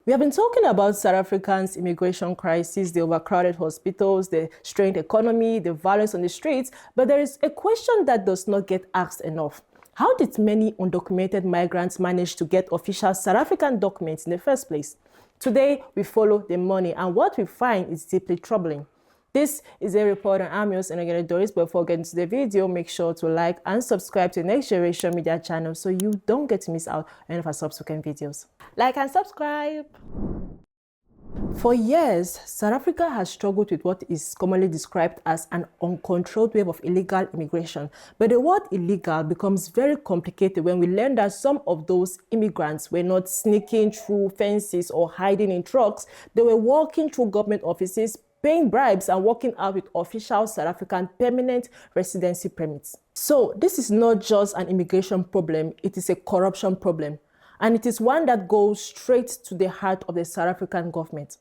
We have been talking about South Africa's immigration crisis, the overcrowded hospitals, the strained economy, the violence on the streets, but there is a question that does not get asked enough. How did many undocumented migrants manage to get official South African documents in the first place? Today, we follow the money, and what we find is deeply troubling. This is a report on Enongene Doris. Before getting to the video, make sure to like and subscribe to the Next Generation Media channel so you don't get to miss out on any of our subsequent videos. Like and subscribe. For years, South Africa has struggled with what is commonly described as an uncontrolled wave of illegal immigration. But the word illegal becomes very complicated when we learn that some of those immigrants were not sneaking through fences or hiding in trucks. They were walking through government offices, paying bribes and walking out with official South African permanent residency permits. So this is not just an immigration problem, it is a corruption problem. And it is one that goes straight to the heart of the South African government.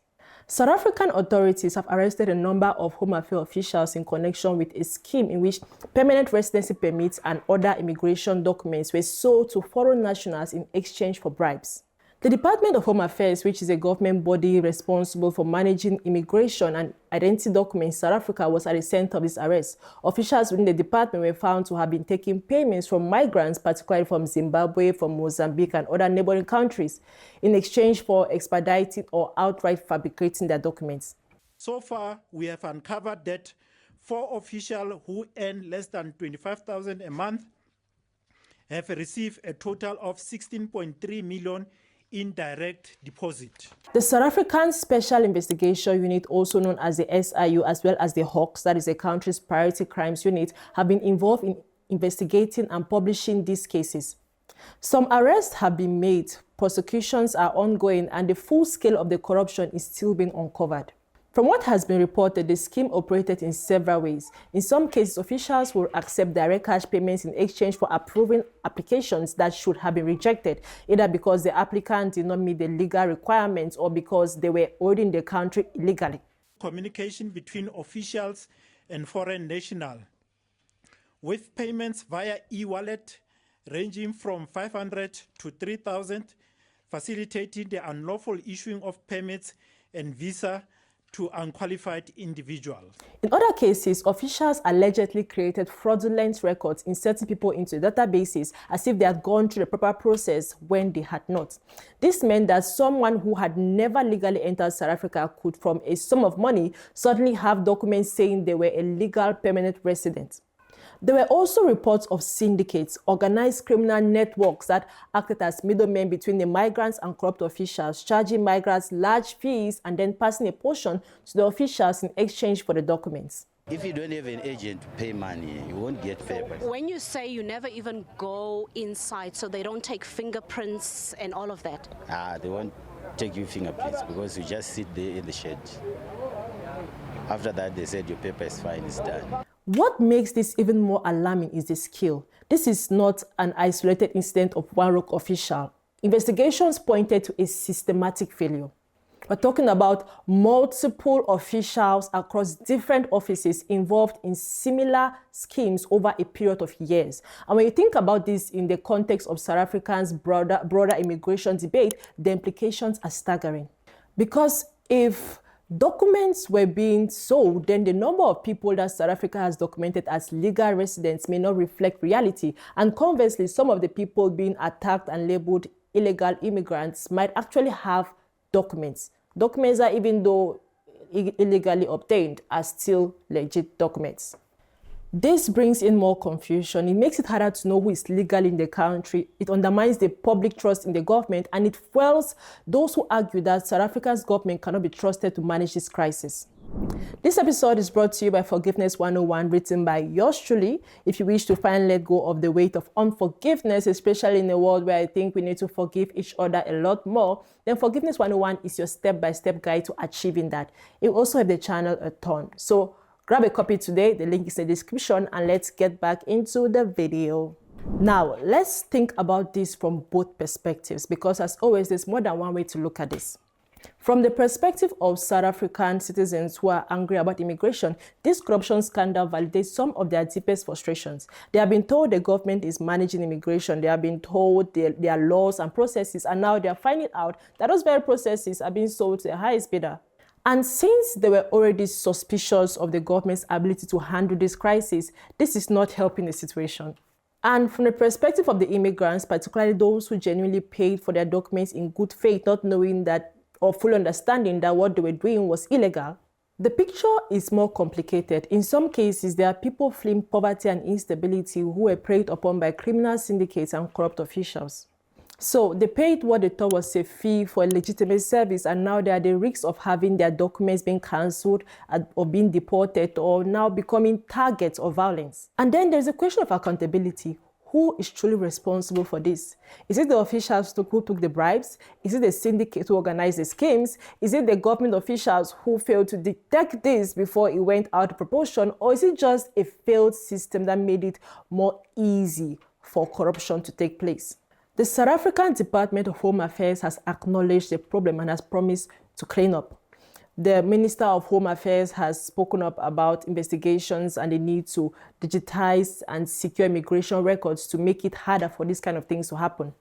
South African authorities have arrested a number of Home Affairs officials in connection with a scheme in which permanent residency permits and other immigration documents were sold to foreign nationals in exchange for bribes. The Department of Home Affairs, which is a government body responsible for managing immigration and identity documents in South Africa, was at the center of this arrest. Officials within the department were found to have been taking payments from migrants, particularly from Zimbabwe, from Mozambique, and other neighboring countries, in exchange for expediting or outright fabricating their documents. So far, we have uncovered that 4 officials who earn less than 25,000 a month have received a total of 16.3 million in direct deposit. The South African Special Investigation Unit, also known as the SIU, as well as the Hawks, that is the country's priority crimes unit, have been involved in investigating and publishing these cases. Some arrests have been made, prosecutions are ongoing, and the full scale of the corruption is still being uncovered. From what has been reported, the scheme operated in several ways. In some cases, officials will accept direct cash payments in exchange for approving applications that should have been rejected, either because the applicant did not meet the legal requirements or because they were already in the country illegally. Communication between officials and foreign nationals, with payments via e-wallet ranging from 500 to 3,000, facilitating the unlawful issuing of permits and visa to unqualified individuals. In other cases, officials allegedly created fraudulent records, inserting people into databases as if they had gone through the proper process when they had not. This meant that someone who had never legally entered South Africa could, from a sum of money, suddenly have documents saying they were a legal permanent resident. There were also reports of syndicates, organized criminal networks that acted as middlemen between the migrants and corrupt officials, charging migrants large fees and then passing a portion to the officials in exchange for the documents. If you don't have an agent to pay money, you won't get papers. When you say you never even go inside, so they don't take fingerprints and all of that? They won't take your fingerprints because you just sit there in the shed. After that, they said your paper is fine, it's done. What makes this even more alarming is the scale. This is not an isolated incident of one rogue official. Investigations pointed to a systematic failure. We're talking about multiple officials across different offices involved in similar schemes over a period of years. And when you think about this in the context of South Africa's broader immigration debate, the implications are staggering. Because if documents were being sold, then the number of people that South Africa has documented as legal residents may not reflect reality. And conversely, some of the people being attacked and labeled illegal immigrants might actually have documents. Documents that, even though illegally obtained, are still legit documents. This brings in more confusion. It makes it harder to know who is legal in the country. It undermines the public trust in the government, and it fuels those who argue that South Africa's government cannot be trusted to manage this crisis. This episode is brought to you by Forgiveness 101, written by yours truly. If you wish to finally let go of the weight of unforgiveness, especially in a world where I think we need to forgive each other a lot more, then Forgiveness 101 is your step-by-step guide to achieving that. It will also help the channel a ton. So grab a copy today, the link is in the description, and let's get back into the video. Now, let's think about this from both perspectives, because as always, there's more than one way to look at this. From the perspective of South African citizens who are angry about immigration, this corruption scandal validates some of their deepest frustrations. They have been told the government is managing immigration. They have been told their laws and processes, and now they are finding out that those very processes are being sold to the highest bidder. And since they were already suspicious of the government's ability to handle this crisis, this is not helping the situation. And from the perspective of the immigrants, particularly those who genuinely paid for their documents in good faith, not knowing that or full understanding that what they were doing was illegal, the picture is more complicated. In some cases, there are people fleeing poverty and instability who were preyed upon by criminal syndicates and corrupt officials. So they paid what they thought was a fee for a legitimate service, and now they are at the risk of having their documents being cancelled or being deported or now becoming targets of violence. And then there's a question of accountability. Who is truly responsible for this? Is it the officials who took the bribes? Is it the syndicate who organized the schemes? Is it the government officials who failed to detect this before it went out of proportion? Or is it just a failed system that made it more easy for corruption to take place? The South African Department of Home Affairs has acknowledged the problem and has promised to clean up. The Minister of Home Affairs has spoken up about investigations and the need to digitize and secure immigration records to make it harder for these kind of things to happen.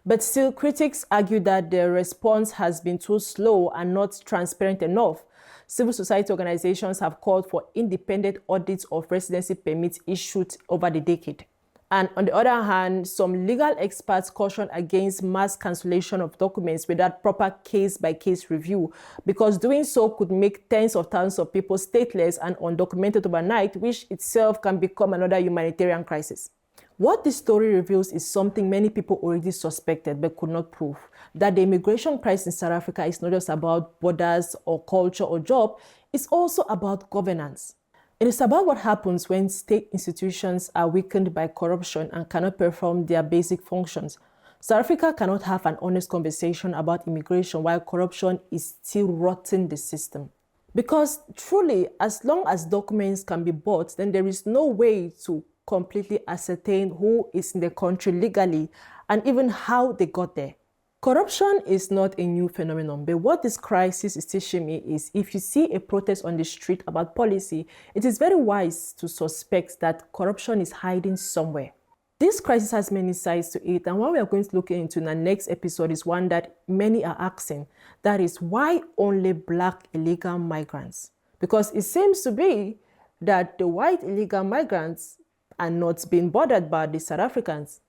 But still, critics argue that the response has been too slow and not transparent enough. Civil society organizations have called for independent audits of residency permits issued over the decade. And on the other hand, some legal experts caution against mass cancellation of documents without proper case-by-case review, because doing so could make tens of thousands of people stateless and undocumented overnight, which itself can become another humanitarian crisis. What this story reveals is something many people already suspected but could not prove, that the immigration crisis in South Africa is not just about borders or culture or job, it's also about governance. It is about what happens when state institutions are weakened by corruption and cannot perform their basic functions. South Africa cannot have an honest conversation about immigration while corruption is still rotting the system. Because truly, as long as documents can be bought, then there is no way to completely ascertain who is in the country legally and even how they got there. Corruption is not a new phenomenon, but what this crisis is teaching me is if you see a protest on the street about policy, it is very wise to suspect that corruption is hiding somewhere. This crisis has many sides to it, and what we are going to look into in the next episode is one that many are asking. That is, why only Black illegal migrants? Because it seems to be that the white illegal migrants are not being bothered by the South Africans.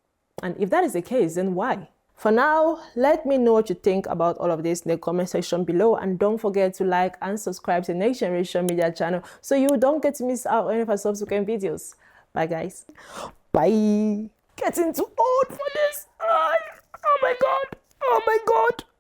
And if that is the case, then why? For now, let me know what you think about all of this in the comment section below, and don't forget to like and subscribe to the Next Generation Media channel so you don't get to miss out on any of our subsequent videos. Bye guys. Bye. Getting too old for this. Oh my god. Oh my god.